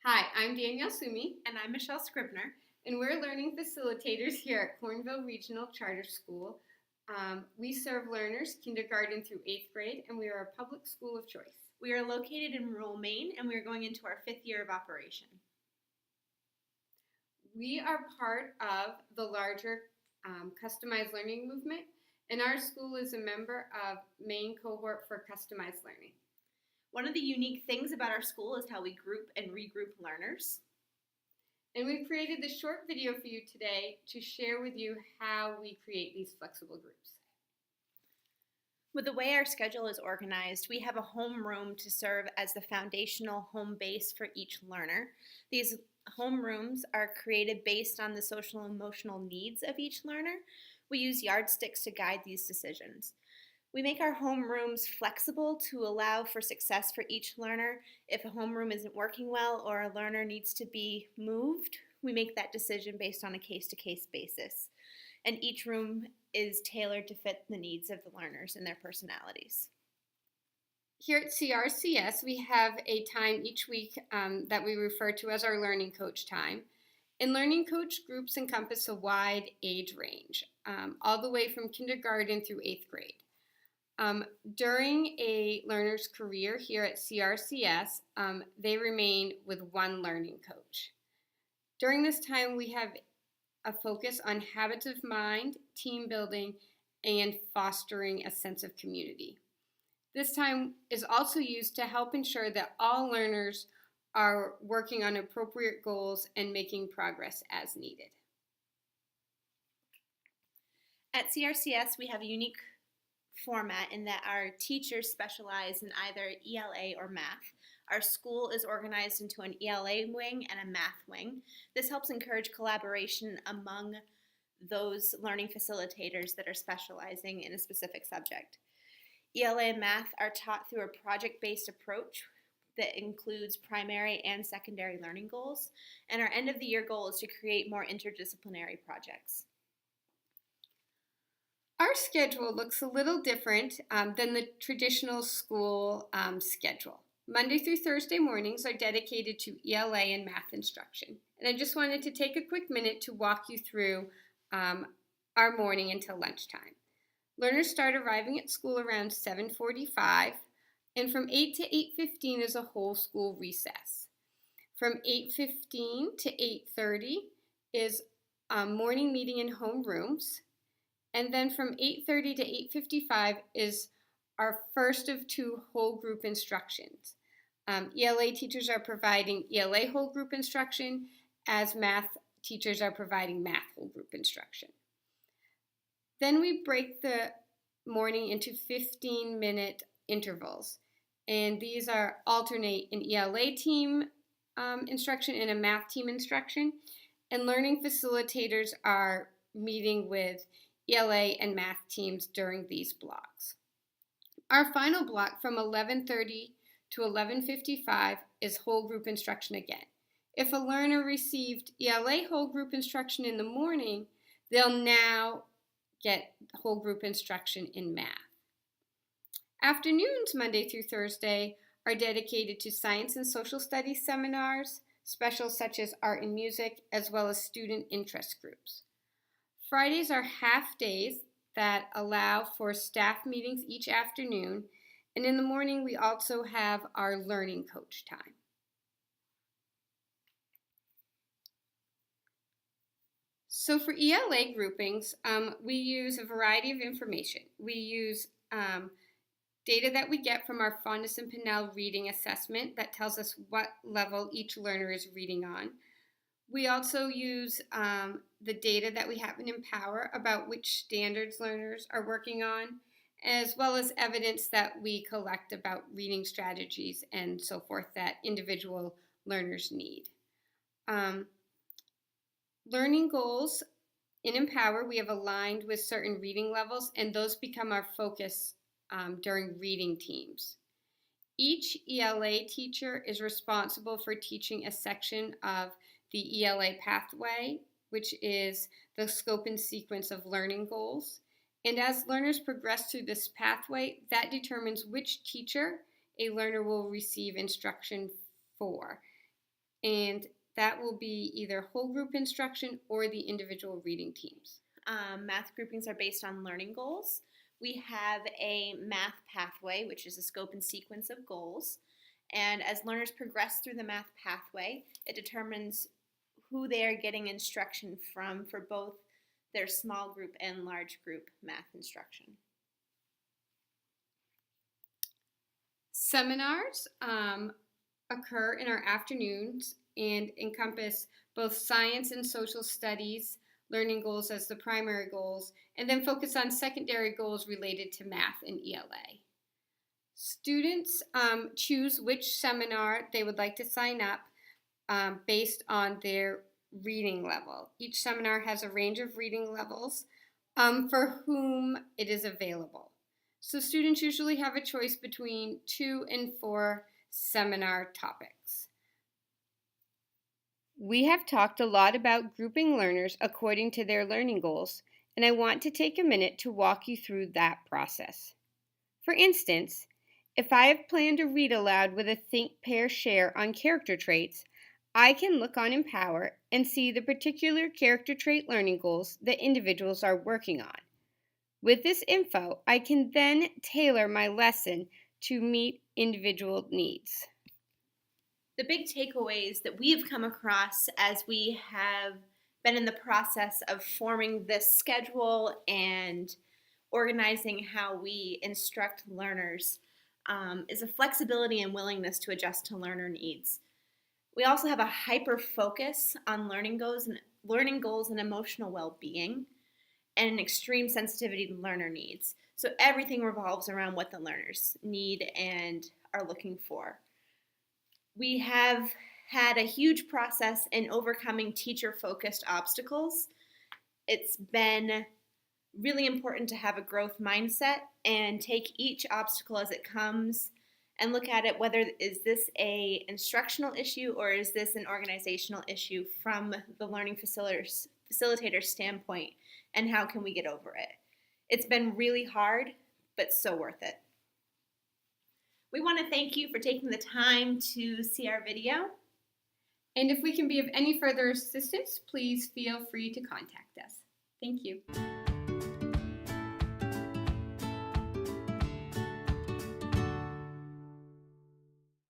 Hi, I'm Danielle Sumi, And I'm Michelle Scribner. and we're learning facilitators here at Cornville Regional Charter School. We serve learners kindergarten through 8th grade, and we are a public school of choice. We are located in rural Maine, and we are going into our 5th year of operation. We are part of the larger customized learning movement, and our school is a member of Maine Cohort for Customized Learning. One of the unique things about our school is how we group and regroup learners. And we've created this short video for you today to share with you how we create these flexible groups. With the way our schedule is organized, we have a homeroom to serve as the foundational home base for each learner. These homerooms are created based on the social and emotional needs of each learner. We use yardsticks to guide these decisions. We make our homerooms flexible to allow for success for each learner. If a homeroom isn't working well or a learner needs to be moved, we make that decision based on a case-to-case basis. And each room is tailored to fit the needs of the learners and their personalities. Here at CRCS, we have a time each week that we refer to as our Learning Coach time. And Learning Coach groups encompass a wide age range, all the way from kindergarten through 8th grade. During a learner's career here at CRCS, they remain with one learning coach. During this time, we have a focus on habits of mind, team building, and fostering a sense of community. This time is also used to help ensure that all learners are working on appropriate goals and making progress as needed. At CRCS, we have a unique format in that our teachers specialize in either ELA or math. Our school is organized into an ELA wing and a math wing. This helps encourage collaboration among those learning facilitators that are specializing in a specific subject. ELA and math are taught through a project-based approach that includes primary and secondary learning goals, and our end of the year goal is to create more interdisciplinary projects. Our schedule looks a little different than the traditional school schedule. Monday through Thursday mornings are dedicated to ELA and math instruction. And I just wanted to take a quick minute to walk you through our morning until lunchtime. Learners start arriving at school around 7:45, and from 8 to 8:15 is a whole school recess. From 8:15 to 8:30 is a morning meeting in homerooms. And then from 8:30 to 8:55 is our first of two whole group instructions. ELA teachers are providing ELA whole group instruction, as math teachers are providing math whole group instruction. Then we break the morning into 15-minute intervals, and these are alternate an ELA team instruction and a math team instruction, and learning facilitators are meeting with ELA and math teams during these blocks. Our final block from 11:30 to 11:55 is whole group instruction again. If a learner received ELA whole group instruction in the morning, they'll now get whole group instruction in math. Afternoons, Monday through Thursday, are dedicated to science and social studies seminars, specials such as art and music, as well as student interest groups. Fridays are half days that allow for staff meetings each afternoon, and in the morning we also have our learning coach time. So for ELA groupings, we use a variety of information. We use data that we get from our Fondness and Pinnell reading assessment that tells us what level each learner is reading on. We also use the data that we have in Empower about which standards learners are working on, as well as evidence that we collect about reading strategies and so forth that individual learners need. Learning goals in Empower we have aligned with certain reading levels, and those become our focus during reading teams. Each ELA teacher is responsible for teaching a section of the ELA pathway, which is the scope and sequence of learning goals. And as learners progress through this pathway, that determines which teacher a learner will receive instruction for. and that will be either whole group instruction or the individual reading teams. Math groupings are based on learning goals. We have a math pathway, which is a scope and sequence of goals. And as learners progress through the math pathway, it determines who they are getting instruction from for both their small group and large group math instruction. Seminars occur in our afternoons and encompass both science and social studies learning goals as the primary goals, and then focus on secondary goals related to math and ELA. Students choose which seminar they would like to sign up based on their reading level. Each seminar has a range of reading levels for whom it is available. So students usually have a choice between 2 and 4 seminar topics. We have talked a lot about grouping learners according to their learning goals, and I want to take a minute to walk you through that process. For instance, if I have planned to read aloud with a think, pair, share on character traits, I can look on Empower and see the particular character trait learning goals that individuals are working on. With this info, I can then tailor my lesson to meet individual needs. The big takeaways that we've come across as we have been in the process of forming this schedule and organizing how we instruct learners is a flexibility and willingness to adjust to learner needs. We also have a hyper focus on learning goals and emotional well-being, and an extreme sensitivity to learner needs. So everything revolves around what the learners need and are looking for. We have had a huge process in overcoming teacher-focused obstacles. It's been really important to have a growth mindset and take each obstacle as it comes and look at it whether is this an instructional issue or is this an organizational issue from the learning facilitator standpoint, and how can we get over it. It's been really hard, but so worth it. We want to thank you for taking the time to see our video. And if we can be of any further assistance, please feel free to contact us. Thank you.